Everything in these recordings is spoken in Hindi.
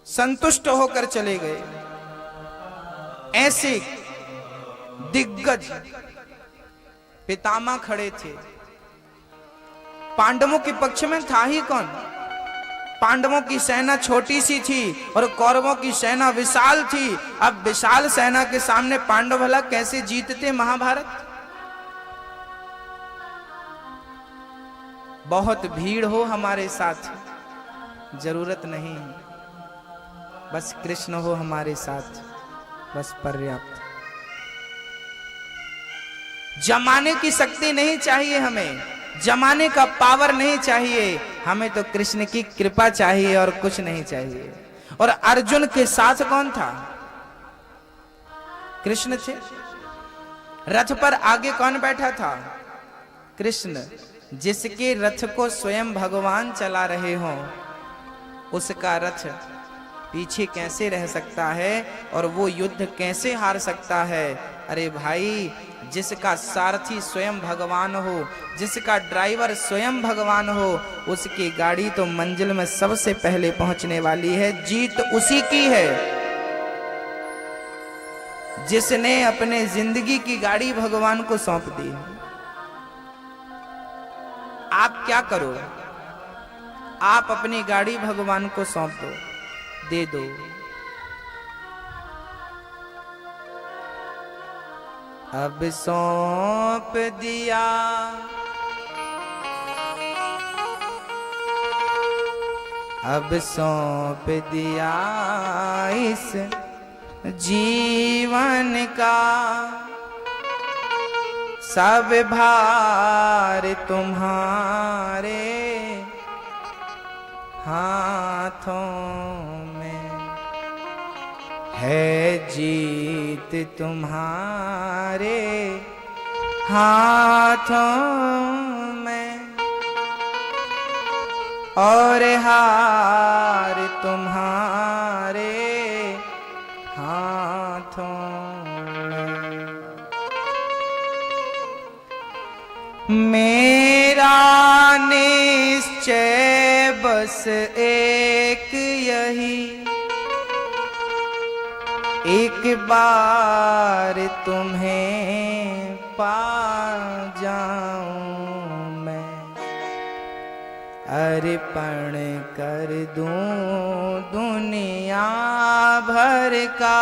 संतुष्ट होकर चले गए। ऐसे दिग्गज पितामह खड़े थे। पांडवों के पक्ष में था ही कौन? पांडवों की सेना छोटी सी थी और कौरवों की सेना विशाल थी। अब विशाल सेना के सामने पांडव भला कैसे जीतते महाभारत? बहुत भीड़ हो हमारे साथ जरूरत नहीं, बस कृष्ण हो हमारे साथ, बस पर्याप्त। जमाने की शक्ति नहीं चाहिए हमें, जमाने का पावर नहीं चाहिए हमें, तो कृष्ण की कृपा चाहिए और कुछ नहीं चाहिए। और अर्जुन के साथ कौन था? कृष्ण थे। रथ पर आगे कौन बैठा था? कृष्ण। जिसके रथ को स्वयं भगवान चला रहे हो, उसका रथ पीछे कैसे रह सकता है और वो युद्ध कैसे हार सकता है? अरे भाई, जिसका सारथी स्वयं भगवान हो, जिसका ड्राइवर स्वयं भगवान हो, उसकी गाड़ी तो मंजिल में सबसे पहले पहुंचने वाली है। जीत उसी की है जिसने अपने जिंदगी की गाड़ी भगवान को सौंप दी। आप क्या करो? आप अपनी गाड़ी भगवान को सौंप दो, दे दो। अब सौंप दिया अब सौंप दिया इस जीवन का सब भार तुम्हारे हाथों में है, जीत तुम्हारे हाथों में और हार तुम्हारे हाथों में। मेरा निश्चय बस एक यही, एक बार तुम्हें पा जाऊं मैं, अर्पण कर दूं दुनिया भर का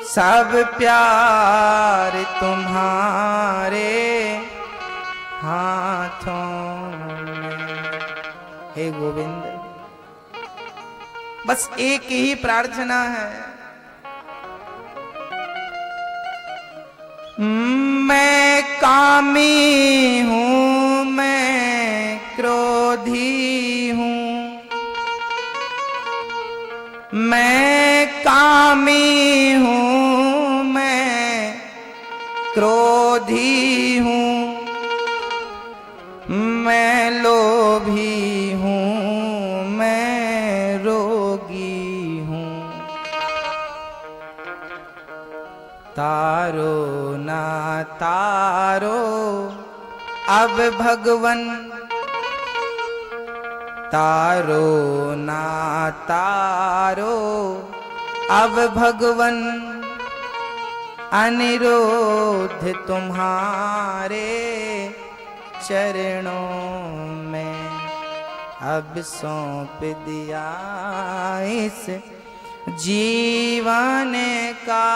सब प्यार तुम्हारे हाथों में। हे गोविंद, बस एक ही प्रार्थना है, मैं कामी हूं, मैं क्रोधी हूं, मैं कामी हूं, मैं क्रोधी हूं, मैं लोभी हूं, मैं रोगी हूं। तारो ना तारो अब भगवन, तारो ना तारो अब भगवन, अनिरोध तुम्हारे चरणों में अब सौंप दिया इस जीवन का।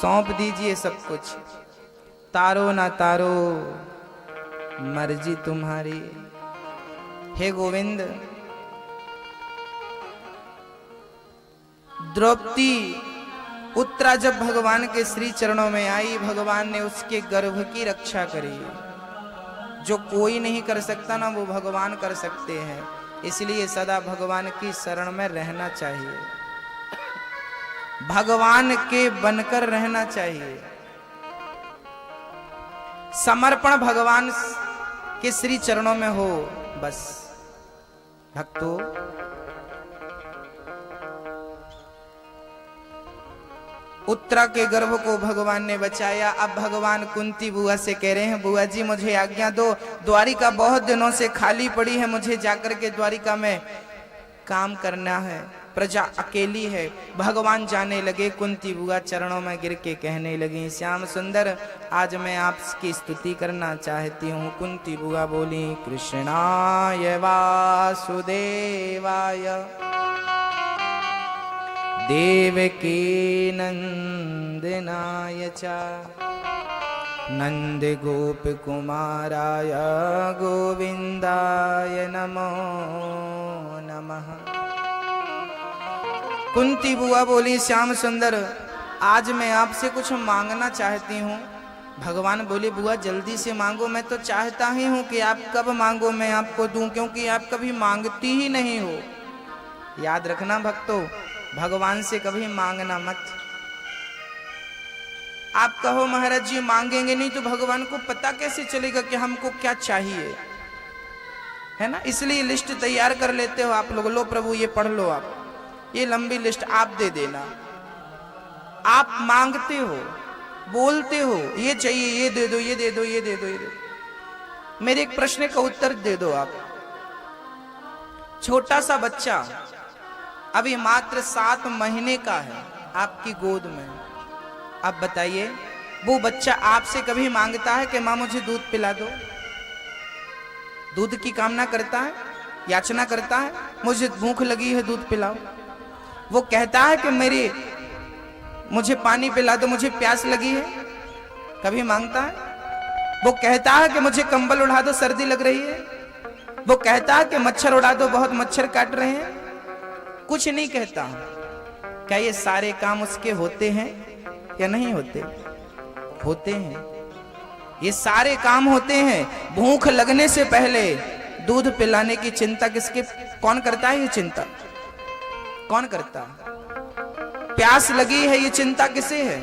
सौंप दीजिए सब कुछ, तारो ना तारो मर्जी तुम्हारी। हे गोविंद, द्रौपदी उत्तरा जब भगवान के श्री चरणों में आई, भगवान ने उसके गर्भ की रक्षा करी। जो कोई नहीं कर सकता ना, वो भगवान कर सकते हैं। इसलिए सदा भगवान की शरण में रहना चाहिए, भगवान के बनकर रहना चाहिए। समर्पण भगवान के श्री चरणों में हो बस। भक्तों, उत्तरा के गर्भ को भगवान ने बचाया। अब भगवान कुंती बुआ से कह रहे हैं, बुआ जी मुझे आज्ञा दो, द्वारिका बहुत दिनों से खाली पड़ी है, मुझे जाकर के द्वारिका में काम करना है, प्रजा अकेली है। भगवान जाने लगे, कुंती बुआ चरणों में गिर के कहने लगी, श्याम सुंदर आज मैं आपकी स्तुति करना चाहती हूँ। कुंती बुआ बोली, कृष्णाय वासुदेवाय देवकी नंदनाय च नंद गोप कुमाराय गोविंदाय नमो नमः। कुंती बुआ बोली, श्याम सुंदर आज मैं आपसे कुछ मांगना चाहती हूँ। भगवान बोले, बुआ जल्दी से मांगो, मैं तो चाहता ही हूँ कि आप कब मांगो मैं आपको दूं, क्योंकि आप कभी मांगती ही नहीं हो। याद रखना भक्तों, भगवान से कभी मांगना मत। आप कहो महाराज जी मांगेंगे नहीं तो भगवान को पता कैसे चलेगा कि हमको क्या चाहिए, है ना। इसलिए लिस्ट तैयार कर लेते हो आप लोग, लो प्रभु ये पढ़ लो, आप ये लंबी लिस्ट आप दे देना। आप मांगते हो, बोलते हो ये चाहिए, ये दे दो, ये दे दो, ये दे दो, ये दे दो। मेरे एक प्रश्न का उत्तर दे दो आप। छोटा सा बच्चा अभी मात्र 7 महीने का है आपकी गोद में, अब बताइए वो बच्चा आपसे कभी मांगता है कि माँ मुझे दूध पिला दो? दूध की कामना करता है, याचना करता है, मुझे भूख लगी है दूध पिलाओ? वो कहता है कि मुझे पानी पिला दो, मुझे प्यास लगी है? कभी मांगता है? वो कहता है कि मुझे कंबल उड़ा दो, सर्दी लग रही है? वो कहता है कि मच्छर उड़ा दो, बहुत मच्छर काट रहे हैं? कुछ नहीं कहता। क्या ये सारे काम उसके होते हैं या नहीं होते? होते हैं, ये सारे काम होते हैं। भूख लगने से पहले दूध पिलाने की चिंता कौन करता है? ये चिंता कौन करता है? प्यास लगी है, ये चिंता किसे है?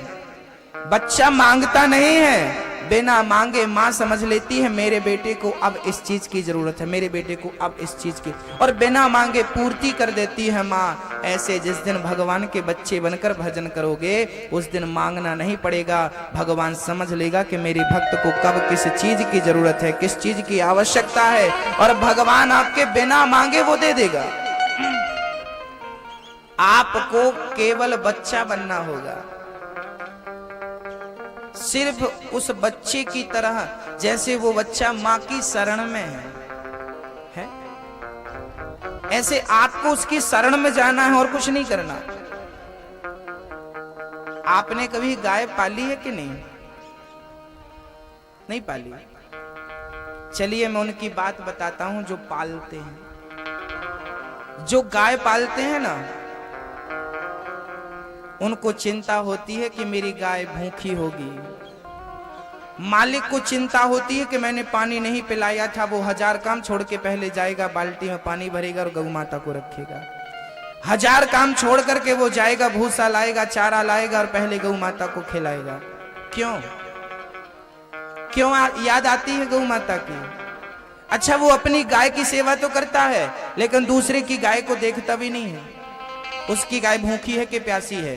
बच्चा मांगता नहीं है, बिना मांगे माँ समझ लेती है मेरे बेटे को अब इस चीज की जरूरत है, मेरे बेटे को अब इस चीज की, और बिना मांगे पूर्ति कर देती है माँ। ऐसे जिस दिन भगवान के बच्चे बनकर भजन करोगे उस दिन मांगना नहीं पड़ेगा। भगवान समझ लेगा कि मेरे भक्त को कब किस चीज की जरूरत है, किस चीज की आवश्यकता है, और भगवान आपके बिना मांगे वो दे देगा। आपको केवल बच्चा बनना होगा, सिर्फ उस बच्चे की तरह जैसे वो बच्चा माँ की शरण में है, ऐसे आपको उसकी शरण में जाना है और कुछ नहीं करना। आपने कभी गाय पाली है कि नहीं? नहीं पाली? चलिए मैं उनकी बात बताता हूं जो पालते हैं। जो गाय पालते हैं ना, उनको चिंता होती है कि मेरी गाय भूखी होगी। मालिक को चिंता होती है कि मैंने पानी नहीं पिलाया था, वो 1000 काम छोड़ के पहले जाएगा, बाल्टी में पानी भरेगा और गौ माता को रखेगा। 1000 काम छोड़ करके वो जाएगा, भूसा लाएगा, चारा लाएगा और पहले गौ माता को खिलाएगा। क्यों क्यों याद आती है गौ माता की? अच्छा वो अपनी गाय की सेवा तो करता है लेकिन दूसरे की गाय को देखता भी नहीं है। उसकी गाय भूखी है कि प्यासी है?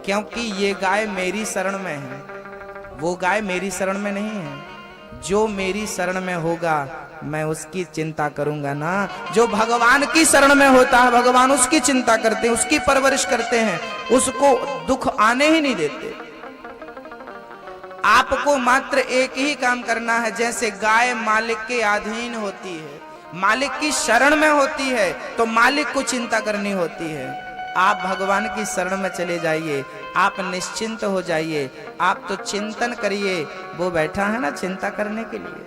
क्योंकि ये गाय मेरी शरण में है, वो गाय मेरी शरण में नहीं है। जो मेरी शरण में होगा मैं उसकी चिंता करूंगा ना। जो भगवान की शरण में होता है भगवान उसकी चिंता करते हैं, उसकी परवरिश करते हैं, उसको दुख आने ही नहीं देते। आपको मात्र एक ही काम करना है, जैसे गाय मालिक के अधीन होती है, मालिक की शरण में होती है तो मालिक को चिंता करनी होती है। आप भगवान की शरण में चले जाइए, आप निश्चिंत हो जाइए, आप तो चिंतन करिए। वो बैठा है ना चिंता करने के लिए।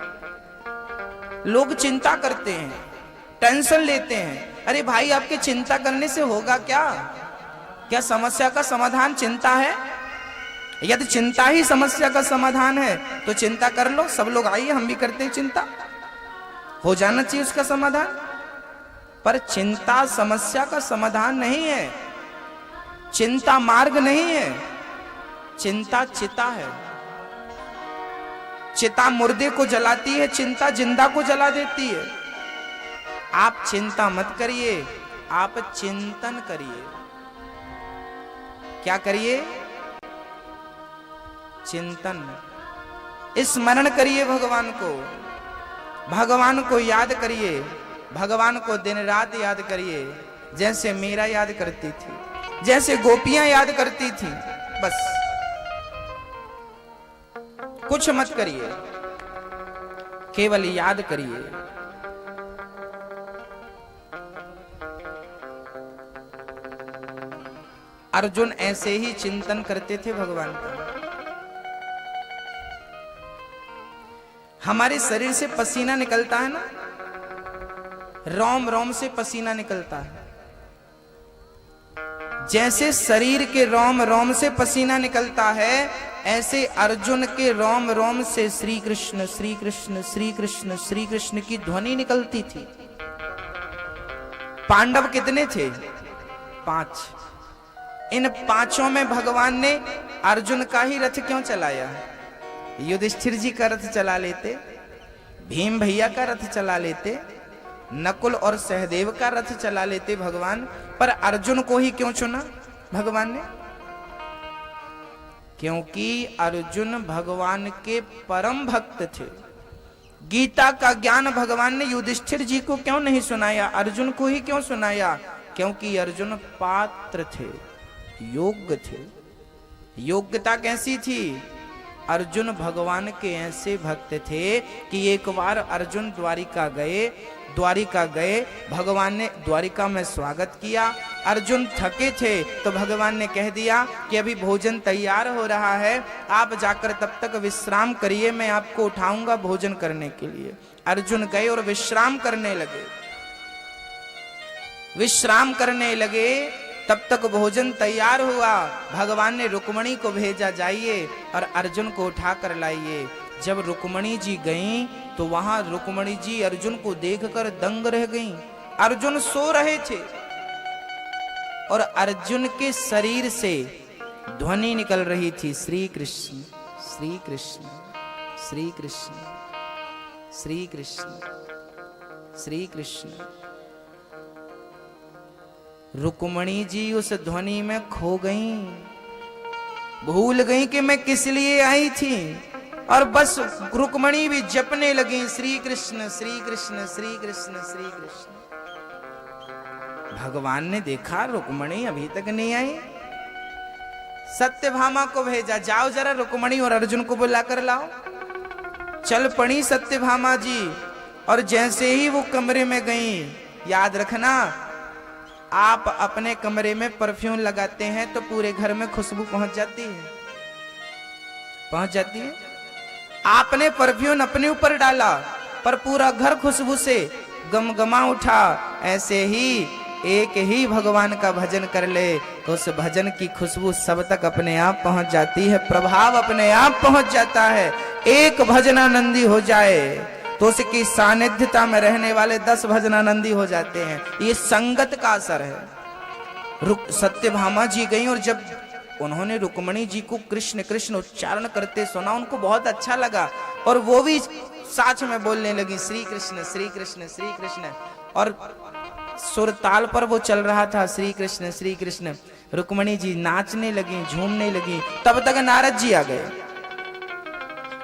लोग चिंता करते हैं, टेंशन लेते हैं। अरे भाई आपके चिंता करने से होगा क्या? क्या समस्या का समाधान चिंता है? यदि चिंता ही समस्या का समाधान है तो चिंता कर लो। सब लोग आइए, हम भी करते हैं चिंता, हो जाना चाहिए उसका समाधान। पर चिंता समस्या का समाधान नहीं है, चिंता मार्ग नहीं है, चिंता चिता है। चिता मुर्दे को जलाती है, चिंता जिंदा को जला देती है। आप चिंता मत करिए, आप चिंतन करिए। क्या करिए? चिंतन, स्मरण करिए भगवान को याद करिए, भगवान को दिन रात याद करिए, जैसे मीरा याद करती थी, जैसे गोपियां याद करती थी। बस कुछ मत करिए, केवल याद करिए। अर्जुन ऐसे ही चिंतन करते थे भगवान का। हमारे शरीर से पसीना निकलता है ना, रोम रोम से पसीना निकलता है। जैसे शरीर के रोम रोम से पसीना निकलता है, ऐसे अर्जुन के रोम रोम से श्री कृष्ण श्री कृष्ण श्री कृष्ण श्री कृष्ण की ध्वनि निकलती थी। पांडव कितने थे? 5। इन 5 में भगवान ने अर्जुन का ही रथ क्यों चलाया? युधिष्ठिर जी का रथ चला लेते, भीम भैया का रथ चला लेते, नकुल और सहदेव का रथ चला लेते भगवान, पर अर्जुन को ही क्यों चुना भगवान ने? क्योंकि अर्जुन भगवान के परम भक्त थे। गीता का ज्ञान भगवान ने युधिष्ठिर जी को क्यों नहीं सुनाया, अर्जुन को ही क्यों सुनाया? क्योंकि अर्जुन पात्र थे, योग्य थे। योग्यता कैसी थी? अर्जुन भगवान के ऐसे भक्त थे कि एक बार अर्जुन द्वारिका गए, भगवान ने द्वारिका में स्वागत किया। अर्जुन थके थे तो भगवान ने कह दिया कि अभी भोजन तैयार हो रहा है, आप जाकर तब तक विश्राम करिए, मैं आपको उठाऊंगा भोजन करने के लिए। अर्जुन गए और विश्राम करने लगे। तब तक भोजन तैयार हुआ। भगवान ने रुक्मणी को भेजा, जाइए और अर्जुन को उठा कर लाइए। जब रुक्मणी जी गईं तो वहां रुक्मणी जी अर्जुन को देखकर दंग रह गईं। अर्जुन सो रहे थे और अर्जुन के शरीर से ध्वनि निकल रही थी, श्री कृष्ण श्री कृष्ण श्री कृष्ण श्री कृष्ण श्री कृष्ण। रुक्मणी जी उस ध्वनि में खो गईं, भूल गईं कि मैं किस लिए आई थी, और बस रुक्मणी भी जपने लगी, श्री कृष्ण श्री कृष्ण श्री कृष्ण श्री कृष्ण। भगवान ने देखा रुक्मणी अभी तक नहीं आई, सत्यभामा को भेजा, जाओ जरा रुक्मणी और अर्जुन को बुला कर लाओ। चल पड़ी सत्यभामा जी, और जैसे ही वो कमरे में गईं, याद रखना आप अपने कमरे में परफ्यूम लगाते हैं तो पूरे घर में खुशबू पहुंच जाती है। आपने परफ्यूम अपने ऊपर डाला पर पूरा घर खुशबू से गमगमा उठा। ऐसे ही एक ही भगवान का भजन कर ले तो उस भजन की खुशबू सब तक अपने आप पहुंच जाती है, प्रभाव अपने आप पहुंच जाता है। एक भजनानंदी हो जाए तो उसकी सानिध्यता में रहने वाले 10 भजनानंदी हो जाते हैं। ये संगत का असर है। सत्यभामा जी गई और जब उन्होंने रुक्मणी जी को कृष्ण कृष्ण उच्चारण करते सुना, उनको बहुत अच्छा लगा और वो भी साथ में बोलने लगी, श्री कृष्ण श्री कृष्ण श्री कृष्ण। और सुर ताल पर वो चल रहा था, श्री कृष्ण श्री कृष्ण। रुक्मणी जी नाचने लगी, झूमने लगी। तब तक नारद जी आ गए।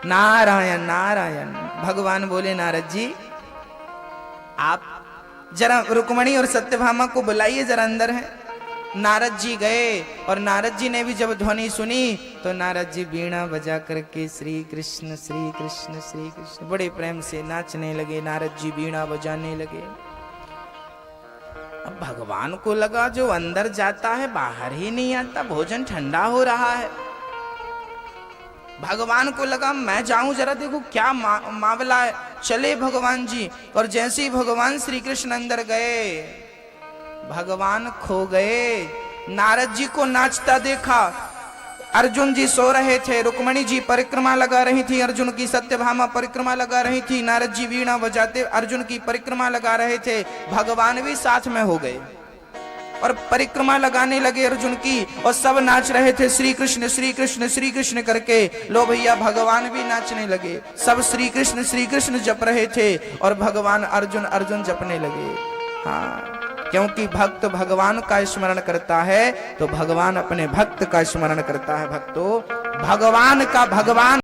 नारायण नारायण। भगवान बोले, नारद जी आप जरा रुक्मणी और सत्यभामा को बुलाइए, जरा अंदर है। नारद जी गए और नारद जी ने भी जब ध्वनि सुनी तो नारद जी वीणा बजा करके श्री कृष्ण श्री कृष्ण श्री कृष्ण बड़े प्रेम से नाचने लगे। नारद जी वीणा बजाने लगे। अब भगवान को लगा जो अंदर जाता है बाहर ही नहीं आता, भोजन ठंडा हो रहा है। भगवान को लगा मैं जाऊं जरा देखो क्या मामला है। चले भगवान जी, और जैसे ही भगवान श्री कृष्ण अंदर गए, भगवान खो गए। नारद जी को नाचता देखा। अर्जुन जी सो रहे थे, रुक्मणी जी परिक्रमा लगा रही थी अर्जुन की, सत्यभामा परिक्रमा लगा रही थी, नारद जी वीणा बजाते अर्जुन की परिक्रमा लगा रहे थे। भगवान भी साथ में हो गए और परिक्रमा लगाने लगे अर्जुन की, और सब नाच रहे थे श्री कृष्ण श्री कृष्ण श्री कृष्ण करके। लो भैया भगवान भी नाचने लगे, सब श्री कृष्ण जप रहे थे और भगवान अर्जुन अर्जुन जपने लगे। हाँ, क्योंकि भक्त भगवान का स्मरण करता है तो भगवान अपने भक्त का स्मरण करता है। भक्तों, भगवान का भगवान